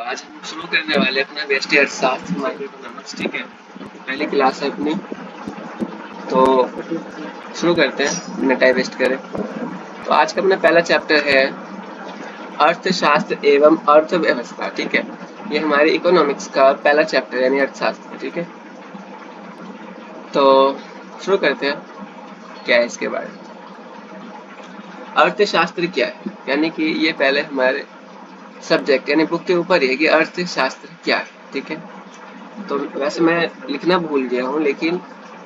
आज हम शुरू करने वाले अपना व्यष्टि अर्थशास्त्र माइक्रोइकोनॉमिक्स। ठीक है, पहली क्लास है अपनी, तो शुरू करते हैं बिना टाइम वेस्ट करें। तो आज का अपना पहला चैप्टर है अर्थशास्त्र एवं अर्थव्यवस्था। ठीक है, ये हमारे इकोनॉमिक्स का पहला चैप्टर यानी अर्थशास्त्र। ठीक है, तो शुरू करते हैं क्या है इसके बारे में। अर्थशास्त्र क्या है, यानी कि ये पहले हमारे सब्जेक्ट यानी बुक के ऊपर है कि अर्थशास्त्र क्या है। ठीक है, तो वैसे मैं लिखना भूल गया हूँ, लेकिन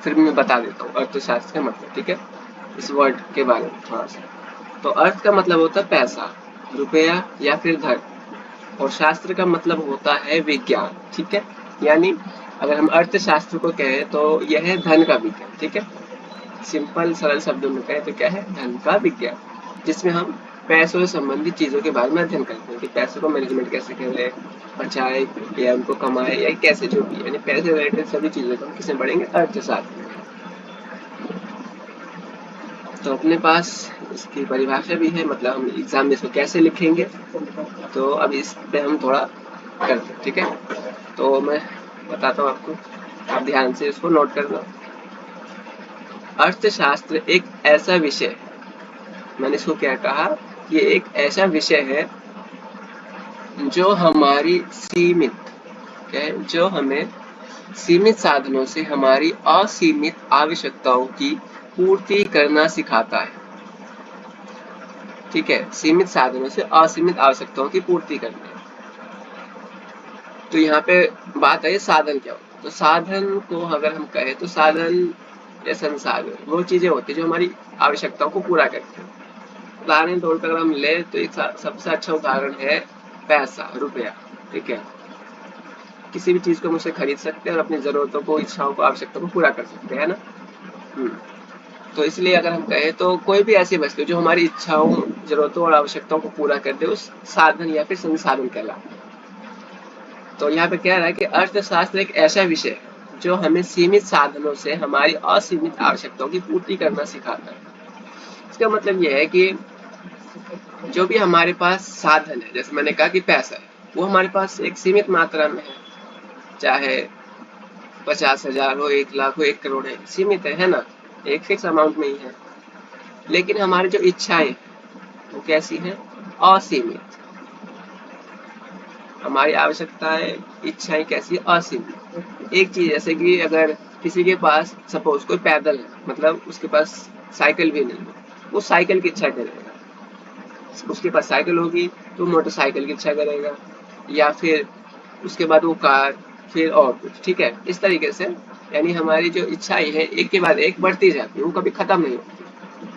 फिर मैं बता देता हूँ अर्थशास्त्र का मतलब। ठीक है, इस वर्ड के बारे में थोड़ा सा। तो अर्थ का मतलब होता है पैसा, रुपया या फिर धन, और शास्त्र का मतलब होता है विज्ञान। ठीक है, यानी अगर हम अर्थशास्त्र को कहें तो यह है धन का विज्ञान। ठीक है, सिंपल सरल शब्दों में कहें तो क्या है, धन का विज्ञान, जिसमें हम पैसों से संबंधित चीजों के बारे में अध्ययन करते हैं कि पैसों को मैनेजमेंट कैसे करें, बचाए या उनको कमाए या कैसे, जो भी यानी पैसे रिलेटेड सभी चीजों को हम किसमें पढ़ेंगे, अर्थशास्त्र में। तो अपने पास इसकी परिभाषा भी है, मतलब हम एग्जाम में इसको कैसे लिखेंगे, तो अब इस पे हम थोड़ा करते हैं। ठीक है, तो मैं बताता हूँ आपको, आप ध्यान से इसको नोट कर लो। अर्थशास्त्र एक ऐसा विषय है, मैंने इसको क्या कहा, ये एक ऐसा विषय है जो हमारी सीमित, क्या है, जो हमें सीमित साधनों से हमारी असीमित आवश्यकताओं की पूर्ति करना सिखाता है। ठीक है, सीमित साधनों से असीमित आवश्यकताओं की पूर्ति करना है। तो यहाँ पे बात है साधन क्या होता है। तो साधन को अगर हम कहें तो साधन या संसाधन वो चीजें होती है जो हमारी आवश्यकताओं को पूरा करते हैं। उदाहरण तौर पर अगर हम ले तो एक सबसे अच्छा उदाहरण है पैसा, रुपया। ठीक है, किसी भी चीज को हम उसे खरीद सकते हैं और अपनी जरूरतों को, इच्छाओं को, आवश्यकताओं को पूरा कर सकते हैं ना। तो इसलिए अगर हम कहें तो कोई भी ऐसी वस्तु जो हमारी इच्छाओं, जरूरतों और आवश्यकताओं को पूरा कर दे उस साधन या फिर संसाधन कहलाता है। तो यहाँ पे कह रहा है कि अर्थशास्त्र एक ऐसा विषय है जो हमें सीमित साधनों से हमारी असीमित आवश्यकताओं की पूर्ति करना सिखाता है। इसका मतलब यह है कि जो भी हमारे पास साधन है, जैसे मैंने कहा कि पैसा है, वो हमारे पास एक सीमित मात्रा में है, चाहे 50,000 हो, 1 लाख हो, 1 करोड़ है, सीमित है ना, एक फिक्स अमाउंट में ही है। लेकिन हमारी जो इच्छाएं वो कैसी है, असीमित। हमारी आवश्यकताएं, इच्छाएं कैसी, असीमित। एक चीज जैसे कि अगर किसी के पास सपोज कोई पैदल है, मतलब उसके पास साइकिल भी नहीं है, वो साइकिल की इच्छा करेगा। उसके पास साइकिल होगी तो मोटरसाइकिल की इच्छा करेगा, या फिर उसके बाद वो कार, फिर और कुछ। ठीक है, इस तरीके से यानी हमारी जो इच्छाएं है एक के बाद एक बढ़ती जाती है, वो कभी खत्म नहीं होती।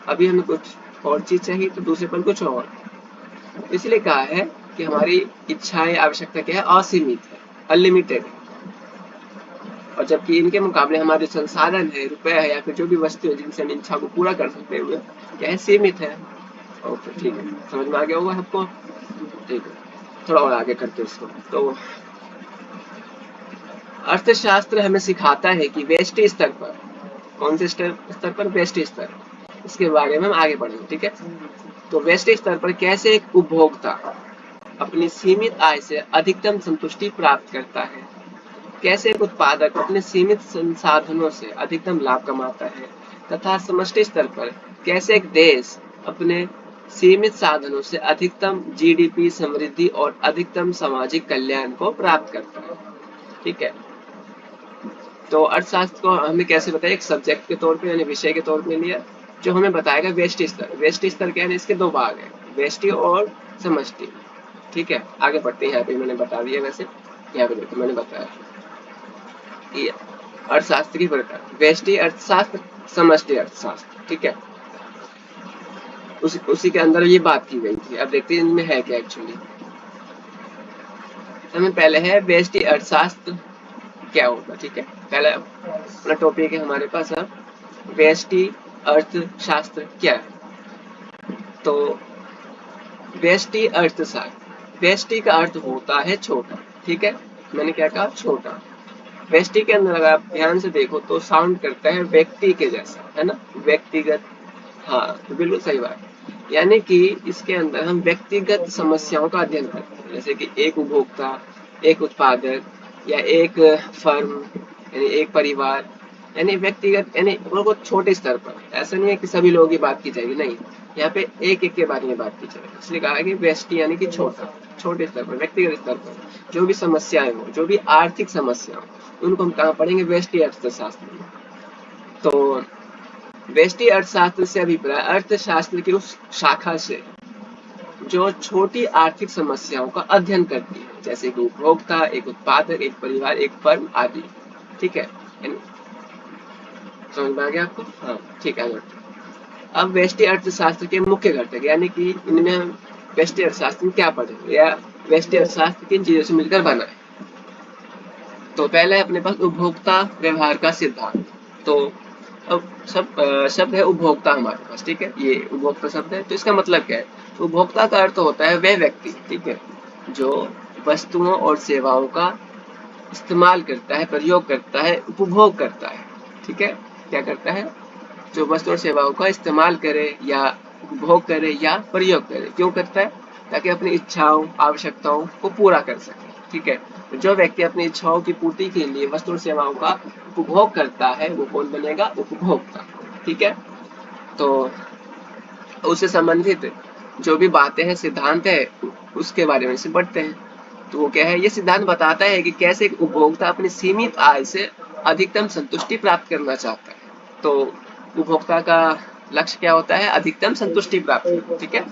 अभी हमें कुछ और चीज चाहिए तो दूसरे पर कुछ और। इसलिए कहा है कि हमारी इच्छाएं, आवश्यकता क्या है, असीमित है, अनलिमिटेड है। और जबकि इनके मुकाबले हमारे संसाधन है, रुपया है या फिर जो भी वस्तु है जिनसे हम इच्छा को पूरा कर सकते हुए क्या है, सीमित है। ओके, ठीक है, समझ में आ गया होगा सबको। ठीक है, थोड़ा और आगे करते हैं इसको। तो अर्थशास्त्र हमें सिखाता है कि व्यष्टि स्तर पर, कौन से स्तर पर, व्यष्टि स्तर, इसके बारे में हम आगे बढ़ेंगे। ठीक है, तो व्यष्टि स्तर पर कैसे एक उपभोक्ता अपनी सीमित आय से अधिकतम संतुष्टि प्राप्त करता है, कैसे एक उत्पादक अपने सीमित संसाधनों से अधिकतम लाभ कमाता है, तथा समष्टि स्तर पर कैसे एक देश अपने सीमित साधनों से अधिकतम जीडीपी, समृद्धि और अधिकतम सामाजिक कल्याण को प्राप्त करता है। ठीक है, तो अर्थशास्त्र को हमें कैसे बताया, एक सब्जेक्ट के तौर पे यानी विषय के तौर पे लिया, जो हमें बताएगा व्यष्टि स्तर। व्यष्टि स्तर क्या है, इसके दो भाग है, व्यष्टि और समष्टि। ठीक है, आगे बढ़ते हैं। यहाँ पे मैंने बता दिया, वैसे यहाँ पे देखो मैंने बताया कि अर्थशास्त्र की प्रकार, व्यष्टि अर्थशास्त्र, समष्टि अर्थशास्त्र। ठीक है, उसी के अंदर ये बात की गई थी। अब देखते हैं इनमें है क्या एक्चुअली। हमें पहले है व्यष्टि अर्थशास्त्र क्या होगा। ठीक है, पहला अपना टॉपिक है हमारे पास अब व्यष्टि अर्थशास्त्र क्या है। तो व्यष्टि अर्थशास्त्र, व्यष्टि का अर्थ होता है छोटा। ठीक है, मैंने क्या कहा, छोटा। व्यष्टि के अंदर अगर आप ध्यान से देखो तो साउंड करता है व्यक्ति के जैसा, है ना, व्यक्तिगत। हाँ, तो बिल्कुल सही बात। यानी कि इसके अंदर हम व्यक्तिगत समस्याओं का अध्ययन करते हैं, जैसे कि एक उपभोक्ता एक उत्पादक या एक फर्म यानी एक परिवार यानी व्यक्तिगत यानी वो छोटे स्तर पर। ऐसा नहीं है कि सभी लोगों की बात की जाएगी, नहीं, यहाँ पे एक एक के बारे में बात की जाएगी। इसलिए कहा कि व्यष्टि यानी कि छोटा, छोटे स्तर पर, व्यक्तिगत स्तर पर जो भी समस्याएं हो, जो भी आर्थिक समस्या हो, उनको हम कहाँ पढ़ेंगे? व्यष्टि अर्थशास्त्र में। तो व्यष्टि अर्थशास्त्र से अभिप्राय अर्थशास्त्र की उस शाखा से जो छोटी आर्थिक समस्याओं का अध्ययन करती है, जैसे कि उपभोक्ता, एक उत्पादक, एक परिवार, एक फर्म आदि। ठीक है, समझ में आ गया आपको? हाँ, ठीक है। अब व्यष्टि अर्थशास्त्र के मुख्य घटक यानी कि इनमें हम व्यष्टि अर्थशास्त्र में क्या पढ़ेंगे या व्यष्टि अर्थशास्त्र किन चीजों से मिलकर बना है। तो पहले अपने पास उपभोक्ता व्यवहार का सिद्धांत। तो अब शब्द है उपभोक्ता हमारे पास, ठीक है, ये उपभोक्ता शब्द है। तो इसका मतलब क्या है? तो उपभोक्ता का अर्थ होता है वह व्यक्ति, ठीक है, जो वस्तुओं और सेवाओं का इस्तेमाल करता है, प्रयोग करता है, उपभोग करता है। ठीक है, क्या करता है? जो वस्तु और सेवाओं का इस्तेमाल करे या उपभोग करे या प्रयोग करे। क्यों करता है? ताकि अपनी इच्छाओं, आवश्यकताओं को पूरा कर सके। ठीक है, तो जो व्यक्ति अपनी इच्छाओं की पूर्ति के लिए वस्तु और सेवाओं का उपभोग करता है वो कौन बनेगा? उपभोक्ता। ठीक है, तो उससे संबंधित जो भी बातें हैं, सिद्धांत है, उसके बारे में से पढ़ते हैं। तो वो क्या है? ये सिद्धांत बताता है कि कैसे एक उपभोक्ता अपनी सीमित आय से अधिकतम संतुष्टि प्राप्त करना चाहता है। तो उपभोक्ता का लक्ष्य क्या होता है? अधिकतम संतुष्टि प्राप्त। ठीक है,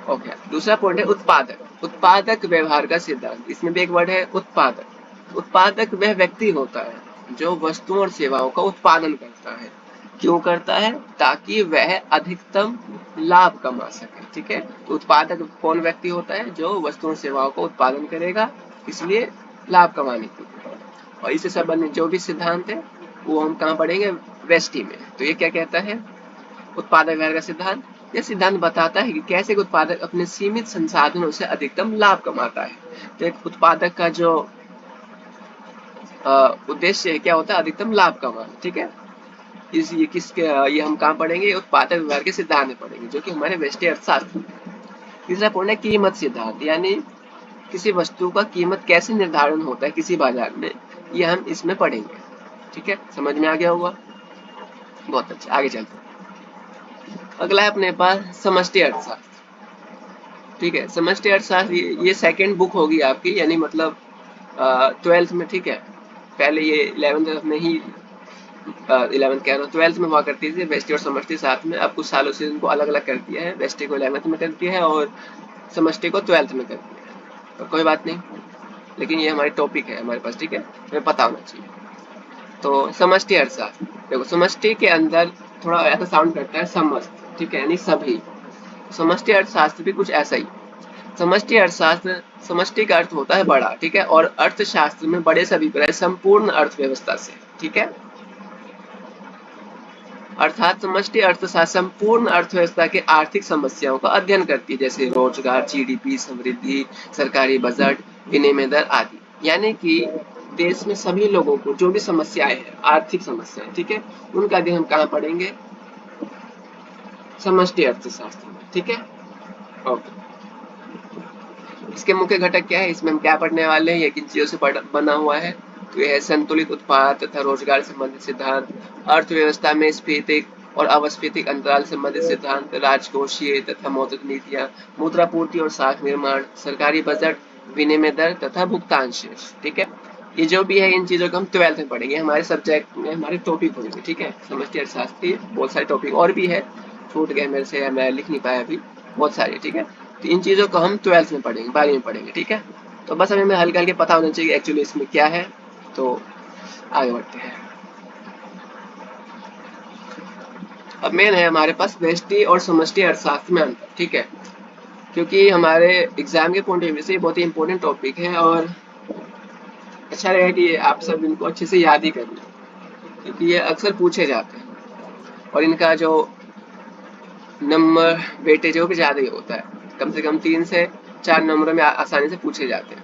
ओके। दूसरा पॉइंट है उत्पादक। उत्पादक व्यवहार का सिद्धांत। इसमें भी एक वर्ड है उत्पादक। उत्पादक वह व्यक्ति होता है जो वस्तुओं और सेवाओं का उत्पादन करता है। क्यों करता है? ताकि वह अधिकतम लाभ कमा सके। ठीक है, तो उत्पादक कौन व्यक्ति होता है? जो वस्तुओं और सेवाओं का उत्पादन करेगा, इसलिए लाभ कमाने के लिए। और इससे संबंधित जो भी सिद्धांत है वो हम कहाँ पढ़ेंगे? व्यष्टि में। तो ये क्या कहता है? उत्पादक व्यवहार का सिद्धांत। यह सिद्धांत बताता है कि कैसे एक उत्पादक अपने सीमित संसाधनों से अधिकतम लाभ कमाता है। तो एक उत्पादक का जो उद्देश्य क्या होता है? अधिकतम लाभ कमाना। ठीक है, ये हम कहाँ पढ़ेंगे? उत्पादक व्यवहार के सिद्धांत में पढ़ेंगे, जो कि हमारे व्यष्टि अर्थशास्त्र। तीसरा पॉइंट है कीमत सिद्धांत, यानी किसी वस्तु का कीमत कैसे निर्धारण होता है किसी बाजार में, ये हम इसमें पढ़ेंगे। ठीक है, समझ में आ गया होगा? बहुत अच्छा, आगे चलते हैं। अगला है अपने पास समष्टि अर्थशास्त्र। ठीक है, समष्टि अर्थशास्त्र ये सेकंड बुक होगी आपकी, यानी मतलब 12th में। ठीक है, पहले ये 11th में ही 11th कह रहा हूँ, 12th में हुआ करती थी व्यष्टि और समष्टि साथ में। अब कुछ सालों से इनको अलग अलग कर दिया है, व्यष्टि को 11th में कर दिया है और समष्टि को 12th में कर दिया है। तो कोई बात नहीं, लेकिन ये हमारी टॉपिक है हमारे पास। ठीक है, हमें पता होना चाहिए। तो समष्टि अर्थशास्त्र, देखो समष्टि के अंदर थोड़ा ऐसा साउंड करता है समस्त। ठीक है, यानी सभी। समष्टि अर्थशास्त्र भी कुछ ऐसा ही। समष्टि अर्थशास्त्र, समष्टि का अर्थ होता है बड़ा। ठीक है, और अर्थशास्त्र में बड़े से अभिप्राय संपूर्ण अर्थव्यवस्था से। ठीक है, अर्थात समष्टि अर्थशास्त्र संपूर्ण अर्थव्यवस्था के आर्थिक समस्याओं का अध्ययन करती है, जैसे रोजगार, जीडीपी, समृद्धि, सरकारी बजट, विनिमय दर आदि। यानी कि देश में सभी लोगों को जो भी समस्याएं हैं, आर्थिक समस्याएं, ठीक है, उनका अध्ययन हम कहाँ पढ़ेंगे? समष्टि अर्थशास्त्र में। ठीक है, ओके। इसके मुख्य घटक क्या है? इसमें हम क्या पढ़ने वाले हैं? ये किन चीजों से बना हुआ है? तो यह है संतुलित उत्पाद तथा रोजगार संबंधित सिद्धांत, अर्थव्यवस्था में स्फीतिक और अवस्फीतिक अंतराल संबंधित सिद्धांत, राजकोषीय तथा मौद्रिक नीतियां, मुद्रापूर्ति और साख निर्माण, सरकारी बजट, विनिमय दर तथा भुगतान शेष। ठीक है, ये जो भी है इन चीजों को हम 12th में पढ़ेंगे, हमारे सब्जेक्ट में हमारे टॉपिक होंगे। ठीक है, समष्टि अर्थशास्त्र की बहुत सारे टॉपिक और भी है, छूट गए मेरे से, मैं लिख नहीं पाया अभी, बहुत सारे। ठीक है, तो इन चीजों को हम 12th में पढ़ेंगे, 12वीं में पढ़ेंगे। ठीक है, तो बस हमें हल्का हल्के पता होना चाहिए एक्चुअली इसमें क्या है। तो आगे बढ़ते हैं। अब मेन है हमारे पास व्यष्टि और समष्टि अर्थशास्त्र में अंतर। ठीक है, क्योंकि हमारे एग्जाम के पॉइंट ऑफ व्यू से बहुत ही इंपॉर्टेंट टॉपिक है और अच्छा रहेगा कि आप सब इनको अच्छे से याद ही कर लें, क्योंकि ये अक्सर पूछे जाते हैं और इनका जो नंबर वेटेज वो भी ज़्यादा ही होता है, कम से कम 3 से 4 नंबरों में आसानी से पूछे जाते हैं।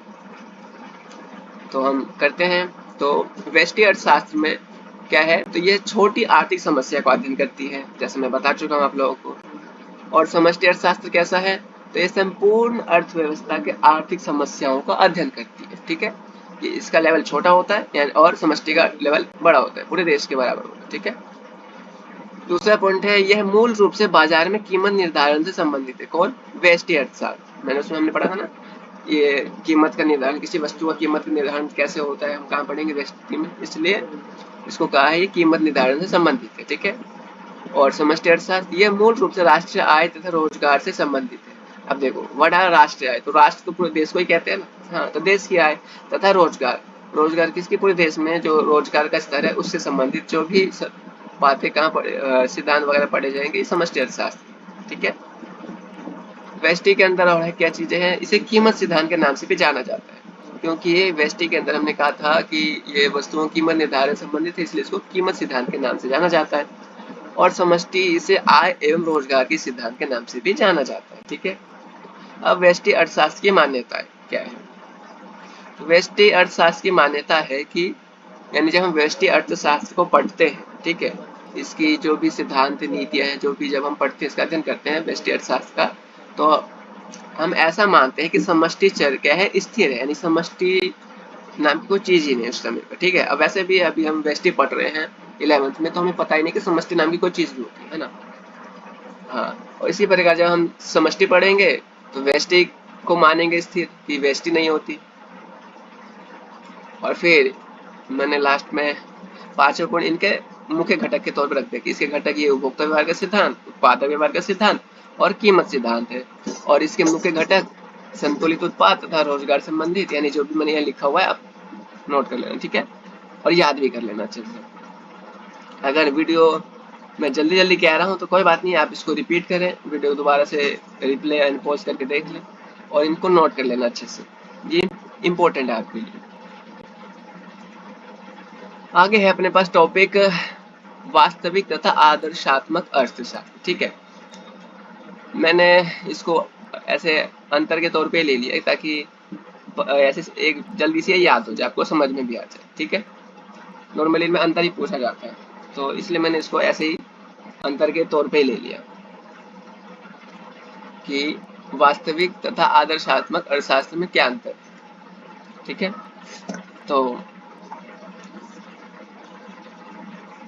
तो हम करते हैं। तो व्यष्टि अर्थशास्त्र में क्या है? तो ये छोटी आर्थिक समस्या को अध्ययन करती है, जैसे मैं बता चुका हूँ आप लोगों को। और समष्टि अर्थशास्त्र कैसा है? तो ये संपूर्ण अर्थव्यवस्था के आर्थिक समस्याओं का अध्ययन करती है। ठीक है, ये इसका लेवल छोटा होता है यानी और समष्टि का लेवल बड़ा होता है, पूरे देश के बराबर होता है। ठीक है, दूसरा पॉइंट है यह मूल रूप से बाजार में कीमत निर्धारण से संबंधित है। कौन? व्यष्टि अर्थशास्त्र। मैंने उसमें हमने पढ़ा था ना, ये कीमत का निर्धारण, किसी वस्तु का कीमत का निर्धारण कैसे होता है, हम कहाँ पढ़ेंगे? व्यष्टि में, इसलिए इसको कहा है ये कीमत निर्धारण से संबंधित है। ठीक है, और समष्टि अर्थशास्त्र ये मूल रूप से राष्ट्रीय आय तथा रोजगार से संबंधित है। अब देखो, व्हाट आर राष्ट्रीय आय? तो राष्ट्र तो पूरे देश को ही कहते हैं ना। हाँ, तो देश की आय तथा रोजगार, रोजगार किसकी? पूरे देश में जो रोजगार का स्तर है उससे संबंधित जो भी बातें कहाँ पढ़े, सिद्धांत वगैरह पढ़े जाएंगे, समष्टि अर्थशास्त्र। ठीक है, व्यष्टि के अंदर और है क्या चीजें हैं, इसे कीमत सिद्धांत के नाम से भी जाना जाता है, क्योंकि ये व्यष्टि के अंदर हमने कहा था कि ये वस्तुओं की कीमत निर्धारण संबंधित है, इसलिए इसको कीमत सिद्धांत के नाम से जाना जाता है। और समष्टि इसे आय एवं रोजगार के सिद्धांत के नाम से भी जाना जाता है। ठीक है, अब व्यष्टि अर्थशास्त्र की मान्यताएं क्या है? व्यष्टि अर्थशास्त्र की मान्यता है कि यानी जब हम व्यष्टि अर्थशास्त्र को पढ़ते हैं, ठीक है, इसकी जो भी सिद्धांत नीतियां हैं, जो भी जब हम पढ़ते हैं, इसका अध्ययन करते हैं व्यष्टि अर्थशास्त्र का, तो हम ऐसा मानते हैं कि समष्टि चर क्या है? स्थिर है, यानी समष्टि नाम की कोई चीज ही नहीं उस समय पर। ठीक है, अब वैसे भी अभी हम व्यष्टि पढ़ रहे हैं 11th में, तो हमें पता ही नहीं कि समष्टि नाम की कोई चीज भी होती है ना। हाँ, और इसी प्रकार जब हम समष्टि पढ़ेंगे तो व्यष्टि को मानेंगे स्थिर, कि व्यष्टि नहीं होती। और फिर मैंने लास्ट में पांचों गुण इनके मुख्य घटक के तौर पर रख दिया कि इसके घटक ये उपभोक्ता व्यवहार का सिद्धांत, उत्पादक व्यवहार का सिद्धांत और कीमत सिद्धांत है। और इसके मुख्य घटक संतुलित उत्पाद तथा रोजगार संबंधित, यानी जो भी मैंने यहाँ लिखा हुआ है आप नोट कर लेना। ठीक है, और याद भी कर लेना अच्छे से। अगर वीडियो मैं जल्दी जल्दी कह रहा हूँ तो कोई बात नहीं, आप इसको रिपीट करें, वीडियो दोबारा से रिप्ले एंड पॉज करके देख लें और इनको नोट कर लेना अच्छे से, ये इम्पोर्टेंट है आपके लिए। आगे है अपने पास टॉपिक वास्तविक तथा आदर्शात्मक अर्थशास्त्र। ठीक है, मैंने इसको ऐसे अंतर के तौर पे ले लिया ताकि ऐसे एक जल्दी से याद हो जाए, आपको समझ में भी आ जाए। ठीक है, नॉर्मली इनमें अंतर ही पूछा जाता है, तो इसलिए मैंने इसको ऐसे ही अंतर के तौर पे ले लिया कि वास्तविक तथा आदर्शात्मक अर्थशास्त्र में क्या अंतर है। ठीक है, तो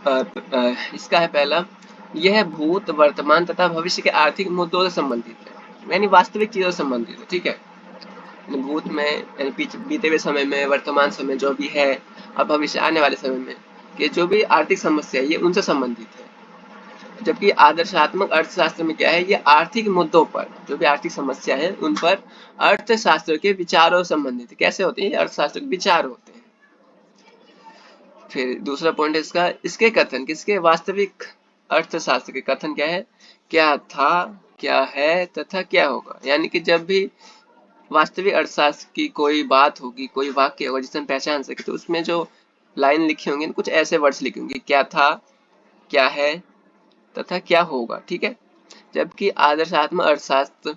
इसका है पहला, यह भूत वर्तमान तथा भविष्य के आर्थिक मुद्दों से संबंधित है, यानी वास्तविक चीजों से संबंधित है। ठीक है, भूत में यानी बीते हुए समय में, वर्तमान समय जो भी है, और भविष्य आने वाले समय में कि जो भी आर्थिक समस्या है ये उनसे संबंधित है। जबकि आदर्शात्मक अर्थशास्त्र में क्या है, ये आर्थिक मुद्दों पर, जो भी आर्थिक समस्या है उन पर अर्थशास्त्र के विचारों से संबंधित है। कैसे होते हैं? ये अर्थशास्त्र के विचार होते हैं। फिर दूसरा पॉइंट है इसका, इसके कथन, किसके? वास्तविक अर्थशास्त्र के कथन क्या है? क्या था, क्या है तथा क्या होगा, यानी कि जब भी वास्तविक अर्थशास्त्र की कोई बात होगी, कोई वाक्य होगा जिसे हम पहचान सके, तो उसमें जो लाइन लिखी होंगी कुछ ऐसे वर्ड्स लिखे होंगे, क्या था, क्या है तथा क्या होगा। ठीक है, जबकि आदर्शात्मक अर्थशास्त्र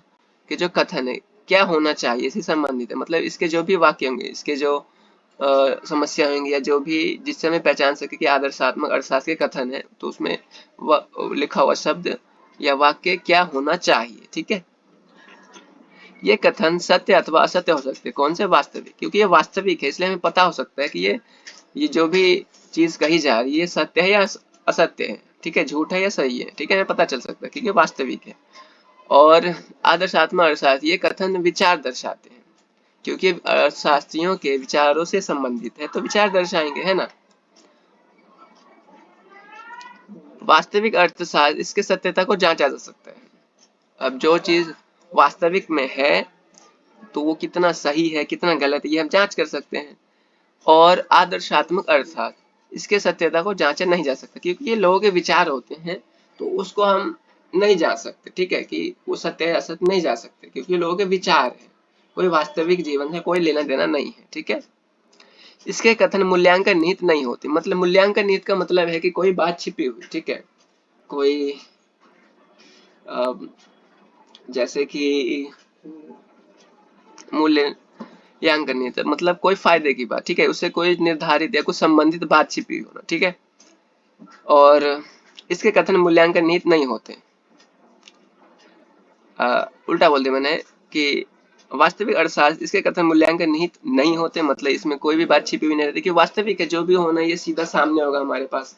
के जो कथन है क्या होना चाहिए इससे संबंधित है, मतलब इसके जो भी वाक्य होंगे, इसके जो समस्या होंगी या जो भी जिससे हमें पहचान सके कि आदर्शात्मक अर्थशास्त्र के कथन है, तो उसमें लिखा हुआ शब्द या वाक्य क्या होना चाहिए। ठीक है, ये कथन सत्य अथवा असत्य हो सकते हैं। कौन से? वास्तविक, क्योंकि ये वास्तविक है इसलिए हमें पता हो सकता है कि ये जो भी चीज कही जा रही है सत्य है या असत्य है। ठीक है, झूठ है या सही है। ठीक है, हमें पता चल सकता है क्योंकि वास्तविक है। और आदर्शात्मक अर्थशास्त्र ये कथन विचार दर्शाते हैं, क्योंकि अर्थशास्त्रियों के विचारों से संबंधित है तो विचार दर्शाएंगे, है ना। वास्तविक अर्थशास्त्र, इसके सत्यता को जांचा जा सकता है। अब जो चीज वास्तविक में है तो वो कितना सही है कितना गलत है ये हम जांच कर सकते हैं। और आदर्शात्मक अर्थशास्त्र, इसके सत्यता को जांचा नहीं जा सकता क्योंकि ये लोगों के विचार होते हैं, तो उसको हम नहीं जांच सकते। ठीक है, कि वो सत्य है असत्य नहीं जा सकते क्योंकि लोगों के विचार है, कोई वास्तविक जीवन से कोई लेना देना नहीं है। ठीक है, इसके कथन मूल्यांकन निहित नहीं होती, मतलब मूल्यांकन निहित का मतलब है कि कोई बात छिपी हुई। ठीक है, कोई जैसे कि मूल्यांकन निहित मतलब कोई फायदे की बात, ठीक है, उससे कोई निर्धारित या कुछ संबंधित बात छिपी होना। ठीक है, और इसके कथन मूल्यांकन निहित नहीं होते। उल्टा बोल दिया मैंने कि वास्तविक अर्थशास्त्र इसके कथन मूल्यांकन निहित नहीं होते, मतलब इसमें कोई भी बात छिपी हुई नहीं रहती कि वास्तविक है, जो भी होना ये सीधा सामने होगा हमारे पास,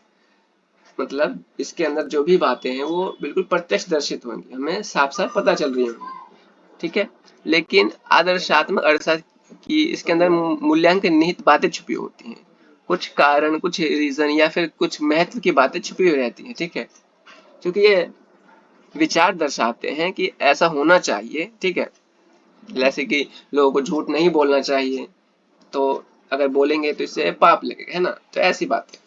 मतलब इसके अंदर जो भी बातें हैं वो बिल्कुल प्रत्यक्ष दर्शित होंगी, हमें साफ साफ पता चल रही होंगी, ठीक है। लेकिन आदर्शात्मक अर्थशास्त्र की इसके अंदर मूल्यांकन निहित बातें छुपी होती हैं, कुछ कारण, कुछ रीजन या फिर कुछ महत्व की बातें छुपी हुई रहती हैं, ठीक है, क्योंकि ये विचार दर्शाते हैं कि ऐसा होना चाहिए, ठीक है। जैसे कि लोगों को झूठ नहीं बोलना चाहिए, तो अगर बोलेंगे तो इससे पाप लगेगा, है ना, तो ऐसी बात है।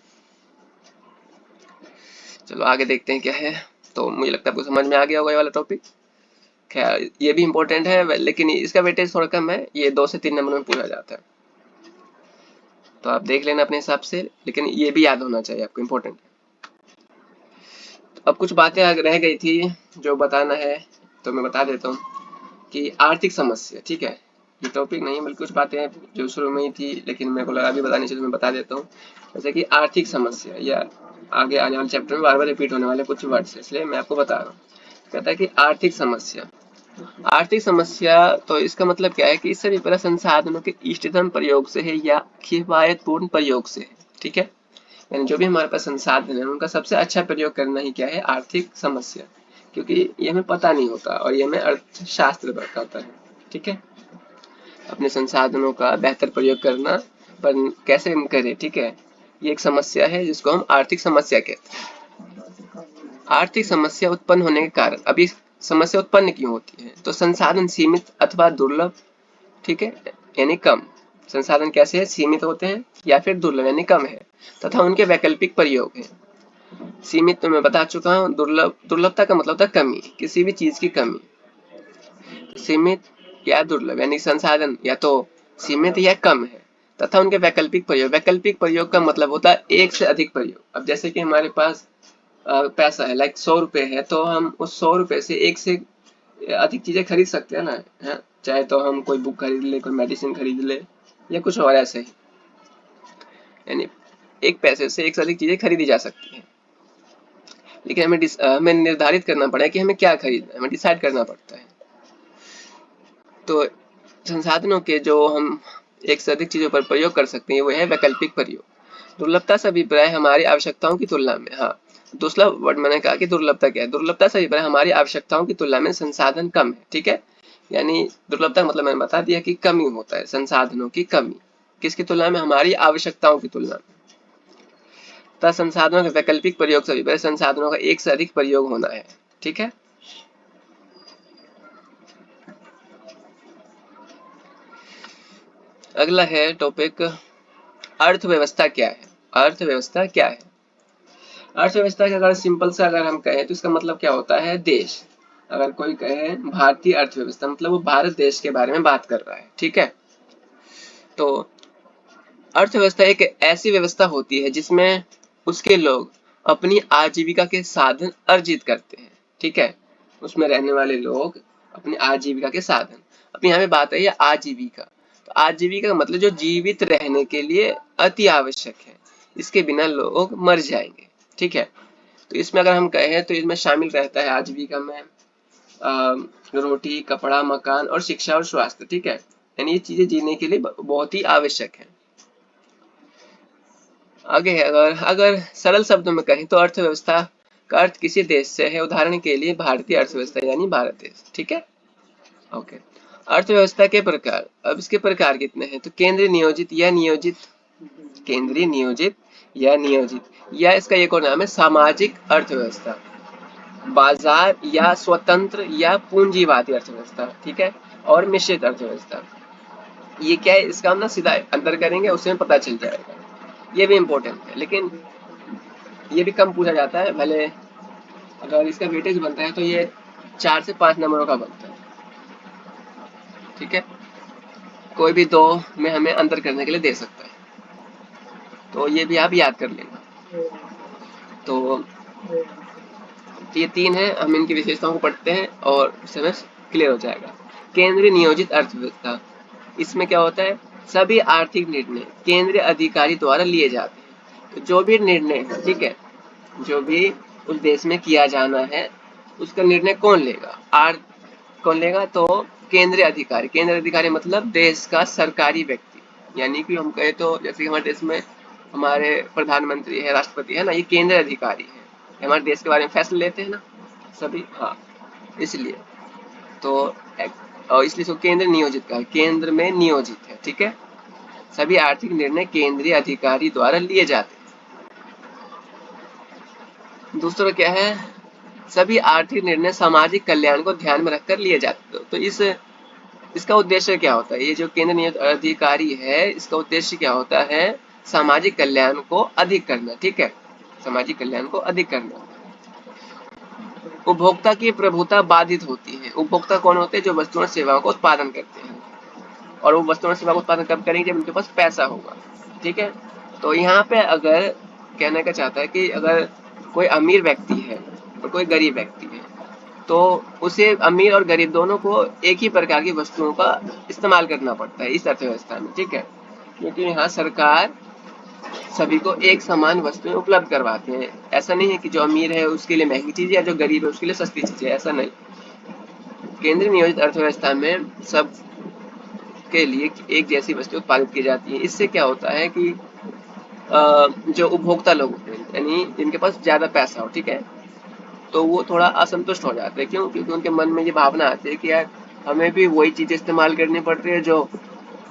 चलो आगे देखते हैं क्या है। तो मुझे लगता है आपको समझ में आ गया होगा ये वाला टॉपिक। खैर ये भी इम्पोर्टेंट है, लेकिन इसका वेटेज थोड़ा कम है, ये 2 से 3 नंबर में पूछा जाता है, तो आप देख लेना अपने हिसाब से, लेकिन ये भी याद होना चाहिए आपको, इम्पोर्टेंट है। अब कुछ बातें रह गई थी जो बताना है, तो मैं बता देता हूँ कि आर्थिक समस्या, ठीक है, ये टॉपिक नहीं बल्कि कुछ बातें जो शुरू में ही थी लेकिन मेरे को लगा अभी बतानी चाहिए, तो मैं बता देता हूँ। जैसे कि आर्थिक समस्या, या आगे आने वाले चैप्टर में बार बार रिपीट होने वाले कुछ वर्ड्स, इसलिए मैं आपको बता रहा हूँ। कहता है कि आर्थिक समस्या, आर्थिक समस्या, तो इसका मतलब क्या है कि इससे विपरीत संसाधनों के इष्टतम प्रयोग से है या किफायतपूर्ण प्रयोग से है, ठीक है। यानी जो भी हमारे पास संसाधन है उनका सबसे अच्छा प्रयोग करना ही क्या है, आर्थिक समस्या, क्योंकि ये हमें पता नहीं होता और ये हमें अर्थशास्त्र बताता है, ठीक है। अपने संसाधनों का बेहतर प्रयोग करना, पर कैसे हम करें, ठीक है, ये एक समस्या है जिसको हम आर्थिक समस्या कहते हैं। आर्थिक समस्या उत्पन्न होने के कारण, अभी समस्या उत्पन्न क्यों होती है, तो संसाधन सीमित अथवा दुर्लभ, ठीक है, यानी कम। संसाधन कैसे है, सीमित होते हैं या फिर दुर्लभ यानी कम है, तथा उनके वैकल्पिक प्रयोग है। सीमित तो मैं बता चुका हूँ, दुर्लभ, दुर्लभता का मतलब होता है कमी, किसी भी चीज की कमी। सीमित या दुर्लभ यानी संसाधन या तो सीमित या कम है, तथा उनके वैकल्पिक प्रयोग, वैकल्पिक प्रयोग का मतलब होता है एक से अधिक प्रयोग। अब जैसे कि हमारे पास पैसा है, लाइक 100 रुपए है, तो हम उस 100 रुपए से एक से अधिक चीजें खरीद सकते हैं ना, है? चाहे तो हम कोई बुक खरीद ले, कोई मेडिसिन खरीद ले, या कुछ और ऐसे ही, यानी एक पैसे से एक से अधिक चीजें खरीदी जा सकती हैं। लेकिन हमें निर्धारित करना पड़ा है कि हमें क्या खरीदना है, हमें डिसाइड करना पड़ता है। तो संसाधनों के जो हम एक से अधिक चीजों पर प्रयोग कर सकते हैं वो है वैकल्पिक प्रयोग। दुर्लभता से अभिप्राय हमारी आवश्यकताओं की तुलना में, हाँ, दूसरा वर्ड मैंने कहा कि दुर्लभता क्या है, दुर्लभता से अभिप्राय हमारी आवश्यकताओं की तुलना में संसाधन कम है, ठीक है। यानी दुर्लभता का मतलब मैंने बता दिया कि कमी होता है, संसाधनों की कमी, किसकी तुलना में, हमारी आवश्यकताओं की तुलना में। तथा संसाधनों के वैकल्पिक प्रयोग से अभिप्राय संसाधनों का एक से अधिक प्रयोग होना है, ठीक है। अगला है टॉपिक, अर्थव्यवस्था क्या है। अर्थव्यवस्था क्या है, अर्थव्यवस्था का अगर सिंपल सा अगर हम कहें तो इसका मतलब क्या होता है, देश। अगर कोई कहे भारतीय अर्थव्यवस्था, मतलब वो भारत देश के बारे में बात कर रहा है, ठीक है। तो अर्थव्यवस्था एक ऐसी व्यवस्था होती है जिसमें उसके लोग अपनी आजीविका के साधन अर्जित करते हैं, ठीक है। उसमें रहने वाले लोग अपनी आजीविका के साधन, अब यहाँ पे बात है आजीविका, तो आजीविका का मतलब जो जीवित रहने के लिए अति आवश्यक है, इसके बिना लोग मर जाएंगे, ठीक है। तो इसमें अगर हम कहें तो इसमें शामिल रहता है आजीविका में रोटी, कपड़ा, मकान और शिक्षा और स्वास्थ्य, ठीक है। यानी ये चीजें जीने के लिए बहुत ही आवश्यक है। आगे है, अगर सरल शब्दों में कहें तो अर्थव्यवस्था का अर्थ किसी देश से है, उदाहरण के लिए भारतीय अर्थव्यवस्था यानी भारत देश, ठीक है। ओके, अर्थव्यवस्था के प्रकार, अब इसके प्रकार कितने हैं, तो केंद्रीय नियोजित या नियोजित, केंद्रीय नियोजित या नियोजित, या इसका एक और नाम है सामाजिक अर्थव्यवस्था, बाजार या स्वतंत्र या पूंजीवादी अर्थव्यवस्था, ठीक है, और मिश्रित अर्थव्यवस्था। ये क्या है, इसका हम ना सीधा अंतर करेंगे, उसमें पता चल जाएगा। ये भी इम्पोर्टेंट है, लेकिन ये भी कम पूछा जाता है, भले अगर इसका वेटेज बनता है तो ये 4 से 5 नंबरों का बनता है, ठीक है। कोई भी 2 में हमें अंतर करने के लिए दे सकता है, तो ये भी आप याद कर लेना। तो ये 3 है, हम इनकी विशेषताओं को पढ़ते हैं और उससे क्लियर हो जाएगा। केंद्रीय नियोजित अर्थव्यवस्था, इसमें क्या होता है, सभी आर्थिक निर्णय केंद्रीय अधिकारी द्वारा लिए जाते हैं। तो जो भी निर्णय है, ठीक है, जो भी उस देश में किया जाना है उसका निर्णय कौन लेगा, कौन लेगा? तो केंद्रीय अधिकारी। केंद्रीय अधिकारी मतलब देश का सरकारी व्यक्ति, यानी कि हम कहे तो जैसे हमारे देश में हमारे प्रधानमंत्री है, राष्ट्रपति है ना, ये केंद्रीय अधिकारी है, हमारे देश के बारे में फैसले लेते हैं ना सभी। हाँ, इसलिए तो और इसलिए इसको केंद्र नियोजित कहा, केंद्र में नियोजित है। ठीक है, सभी आर्थिक निर्णय केंद्रीय अधिकारी द्वारा लिए जाते हैं। दूसरा क्या है? सभी आर्थिक निर्णय सामाजिक कल्याण को ध्यान में रखकर लिए जाते हैं। तो इसका उद्देश्य क्या होता है? ये जो केंद्र नियोजित अधिकारी है, इसका उद्देश्य क्या होता है? सामाजिक कल्याण को अधिक करना। ठीक है, सामाजिक कल्याण को अधिक करना। उपभोक्ता की प्रभुता बाधित होती है। उपभोक्ता कौन होते हैं? जो वस्तुओं और सेवाओं का उत्पादन करते हैं, और वो वस्तुओं और सेवा का उत्पादन कब करेंगे? जब उनके पास पैसा होगा। ठीक है, तो यहाँ पे अगर कहने का चाहता है कि अगर कोई अमीर व्यक्ति है और कोई गरीब व्यक्ति है, तो उसे अमीर और गरीब दोनों को एक ही प्रकार की वस्तुओं का इस्तेमाल करना पड़ता है इस अर्थव्यवस्था में। ठीक है, क्योंकि यहाँ सरकार सभी को एक समान वस्तुएं उपलब्ध करवाते हैं। ऐसा नहीं है कि जो अमीर है उसके लिए महंगी चीज है या जो गरीब है उसके लिए सस्ती चीज है, ऐसा नहीं। केंद्रीय नियोजित अर्थव्यवस्था में सब के लिए एक जैसी वस्तु उत्पादित की जाती है। इससे क्या होता है कि जो उपभोक्ता लोग होते हैं, यानी जिनके पास ज्यादा पैसा हो, ठीक है, तो वो थोड़ा असंतुष्ट हो जाते हैं। क्यों? क्योंकि उनके मन में ये भावना आती है कि यार हमें भी वही चीजें इस्तेमाल करनी पड़ रही है जो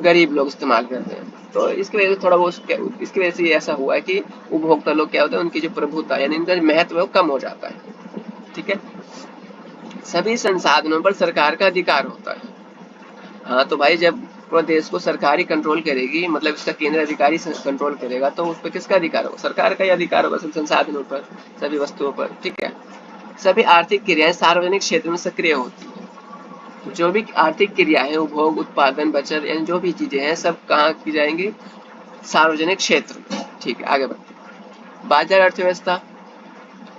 गरीब लोग इस्तेमाल करते हैं। तो इसकी वजह से थोड़ा वो इसकी वजह से ऐसा हुआ है कि उपभोक्ता लोग क्या होता है, उनकी जो प्रभुता यानी इनका महत्व है वो कम हो जाता है। ठीक है, सभी संसाधनों पर सरकार का अधिकार होता है। हाँ, तो भाई जब पूरा देश को सरकारी कंट्रोल करेगी, मतलब इसका केंद्र अधिकारी कंट्रोल करेगा, तो उस पर किसका अधिकार होगा? सरकार का ही अधिकार होगा सभी संसाधनों पर, सभी वस्तुओं पर। ठीक है, सभी आर्थिक क्रियाएं सार्वजनिक क्षेत्र में सक्रिय होती है। जो भी आर्थिक क्रिया है, उपभोग, उत्पादन, बचत, यानी जो भी चीजें हैं सब कहाँ की जाएंगी? सार्वजनिक क्षेत्र में। ठीक है, आगे बढ़ते हैं। बाजार अर्थव्यवस्था।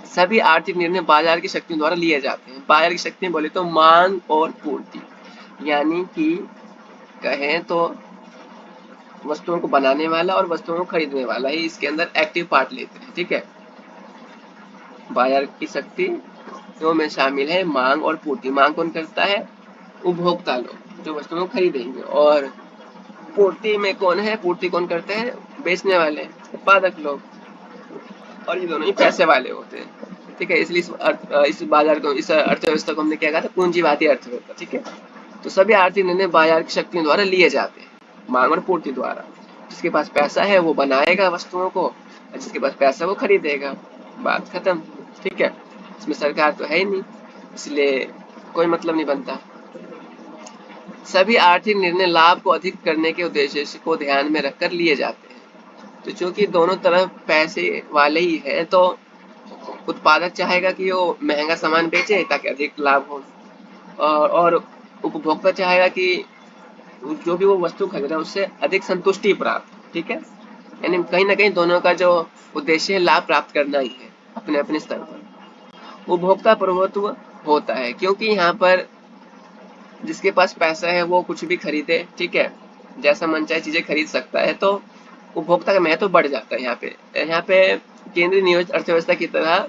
सभी आर्थिक निर्णय बाजार की शक्तियों द्वारा लिए जाते हैं। बाजार की शक्ति बोले तो मांग और पूर्ति, यानी कि कहें तो वस्तुओं को बनाने वाला और वस्तुओं को खरीदने वाला ही इसके अंदर एक्टिव पार्ट लेते हैं। ठीक है, बाजार की शक्ति तो में शामिल है मांग और पूर्ति। मांग कौन करता है? उपभोक्ता लोग जो वस्तुओं को खरीदेंगे, और पूर्ति में कौन है? पूर्ति कौन करते हैं? बेचने वाले, उत्पादक लोग, और ये दोनों ही पैसे वाले होते हैं। ठीक है, इसलिए इस बाजार को, इस अर्थव्यवस्था को हमने क्या कहा था? पूंजीवादी अर्थव्यवस्था। ठीक है, तो सभी आर्थिक निर्णय बाजार की शक्तियों द्वारा लिए जाते हैं, मांग और पूर्ति द्वारा। जिसके पास पैसा है वो बनाएगा वस्तुओं को, और जिसके पास पैसा वो खरीदेगा, बात खत्म। ठीक है, इसमें सरकार तो है ही नहीं, इसलिए कोई मतलब नहीं बनता। सभी आर्थिक निर्णय लाभ को अधिक करने के उद्देश्य को ध्यान में रखकर लिए जाते हैं। तो चूंकि दोनों तरफ पैसे वाले ही हैं, तो उत्पादक चाहेगा कि वो महंगा सामान बेचे ताकि अधिक लाभ हो, और उपभोक्ता चाहेगा कि जो भी वो वस्तु खरीद रहा है उससे अधिक संतुष्टि प्राप्त। ठीक है, यानी कहीं ना कहीं दोनों का जो उद्देश्य है लाभ प्राप्त करना ही है अपने अपने स्तर पर। उपभोक्ता प्रभुत्व होता है, क्योंकि यहाँ पर जिसके पास पैसा है वो कुछ भी खरीदे, ठीक है, जैसा मन चाहे चीजें खरीद सकता है, तो उपभोक्ता का महत्व बढ़ जाता है। यहाँ पे केंद्रीय नियोजित अर्थव्यवस्था की तरह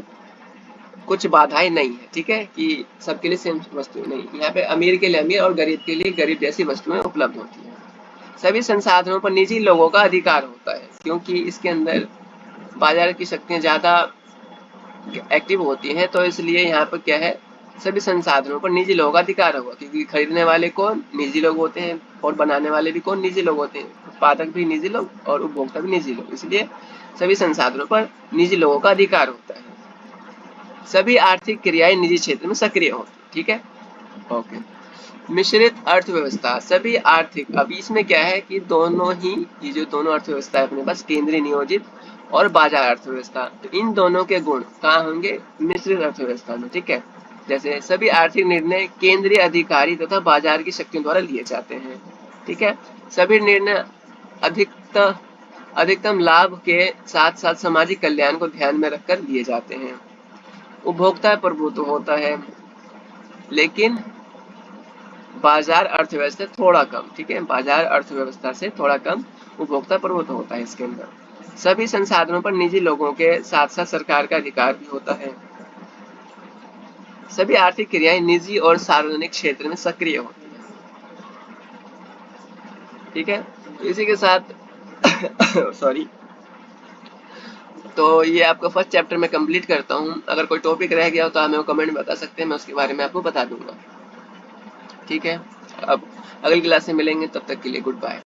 कुछ बाधाएं नहीं है। ठीक है, कि सबके लिए सेम वस्तुएं नहीं, यहाँ पे अमीर के लिए अमीर और गरीब के लिए गरीब जैसी वस्तुएं उपलब्ध होती है। सभी संसाधनों पर निजी लोगों का अधिकार होता है, क्योंकि इसके अंदर बाजार की शक्तियां ज्यादा एक्टिव होती हैं, तो इसलिए यहाँ पर क्या है? सभी संसाधनों पर निजी लोगों का अधिकार होगा, क्योंकि खरीदने वाले कौन? निजी लोग होते हैं, और बनाने वाले भी कौन? निजी लोग होते हैं। उत्पादक भी निजी लोग और उपभोक्ता भी निजी लोग, इसलिए सभी संसाधनों पर निजी लोगों का अधिकार होता है। सभी आर्थिक क्रियाएं निजी क्षेत्र में सक्रिय होती है। ठीक है, ओके। मिश्रित अर्थव्यवस्था। सभी आर्थिक, अब इसमें क्या है कि दोनों ही, ये जो दोनों अर्थव्यवस्था है अपने पास, केंद्रीय नियोजित और बाजार अर्थव्यवस्था, तो इन दोनों के गुण कहाँ होंगे? मिश्रित अर्थव्यवस्था में। ठीक है, जैसे सभी आर्थिक निर्णय केंद्रीय अधिकारी तथा बाजार की शक्तियों द्वारा लिए जाते हैं। ठीक है, सभी निर्णय अधिकतम लाभ के साथ साथ सामाजिक कल्याण को ध्यान में रखकर लिए जाते हैं। उपभोक्ता प्रभुत्व होता है, लेकिन बाजार अर्थव्यवस्था थोड़ा कम। ठीक है, बाजार अर्थव्यवस्था से थोड़ा कम उपभोक्ता प्रभुत्व होता है इसके अंदर। सभी संसाधनों पर निजी लोगों के साथ साथ सरकार का अधिकार भी होता है। सभी आर्थिक क्रियाएं निजी और सार्वजनिक क्षेत्र में सक्रिय होती हैं। ठीक है, तो इसी के साथ सॉरी, तो ये आपका फर्स्ट चैप्टर मैं कंप्लीट करता हूँ। अगर कोई टॉपिक रह गया हो तो आप मेरे को कमेंट में बता सकते हैं, मैं उसके बारे में आपको बता दूंगा। ठीक है, अब अगली क्लास में मिलेंगे, तब तक के लिए गुड बाय।